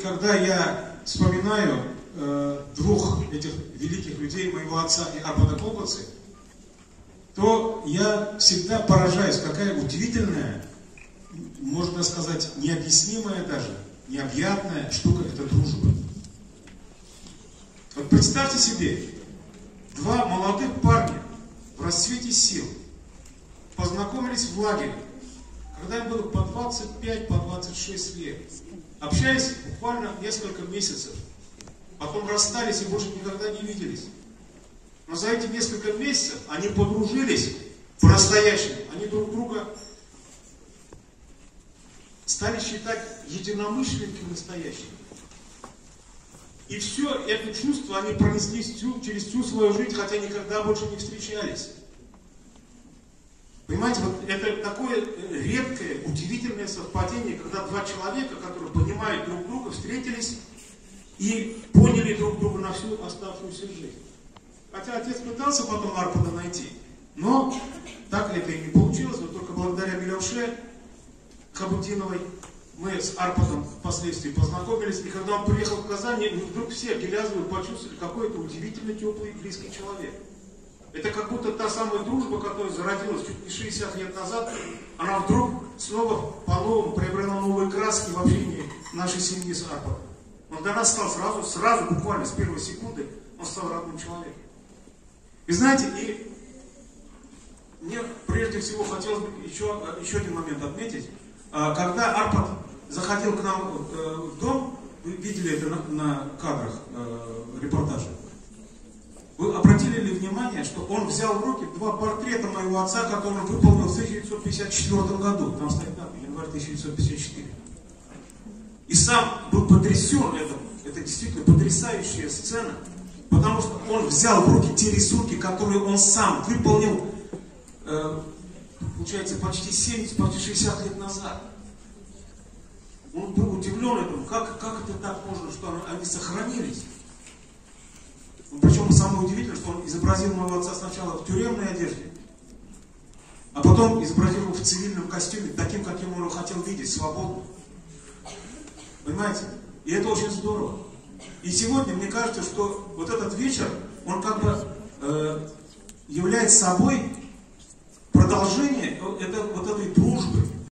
Когда я вспоминаю двух этих великих людей, моего отца и Арпада Колбацы, то я всегда поражаюсь, какая удивительная, можно сказать, необъяснимая даже, необъятная штука — это дружба. Вот представьте себе, два молодых парня в расцвете сил познакомились в лагере, когда им было по 25, по 26 лет. Общались буквально несколько месяцев. Потом расстались и больше никогда не виделись. Но за эти несколько месяцев они подружились по-настоящему. Они друг друга стали считать единомышленниками настоящими. И все это чувство они пронесли через всю свою жизнь, хотя никогда больше не встречались. Понимаете, вот это такое редкое, удивительное совпадение, когда два человека, которые понимают друг друга, встретились и поняли друг друга на всю оставшуюся жизнь. Хотя отец пытался потом Арпада найти, но так это и не получилось, но только благодаря Милевше Хабудиновой мы с Арпадом впоследствии познакомились, и когда он приехал в Казань, вдруг все Гилязовы почувствовали, какой это удивительно теплый и близкий человек. Это как будто та самая дружба, которая зародилась чуть не 60 лет назад, она вдруг снова по-новому приобрела новые краски в общении нашей семьи с Арпадом. Он для нас стал сразу, буквально с первой секунды, он стал родным человеком. И знаете, и мне прежде всего хотелось бы еще один момент отметить. Когда Арпад заходил к нам в дом, вы видели это на кадрах репортажа, вы обратили ли внимание, что он взял в руки два портрета моего отца, которые он выполнил в 1954 году. Там стоит дата, январь 1954. И сам был потрясен этим. Это действительно потрясающая сцена. Потому что он взял в руки те рисунки, которые он сам выполнил, получается, почти 70, почти 60 лет назад. Он был удивлен этому. Как это так можно, что они сохранились? Причем самое удивительное, что он изобразил моего отца сначала в тюремной одежде, а потом изобразил его в цивильном костюме, таким, каким он его хотел видеть, свободным. Понимаете? И это очень здорово. И сегодня мне кажется, что вот этот вечер, он как бы является собой продолжение вот этой дружбы,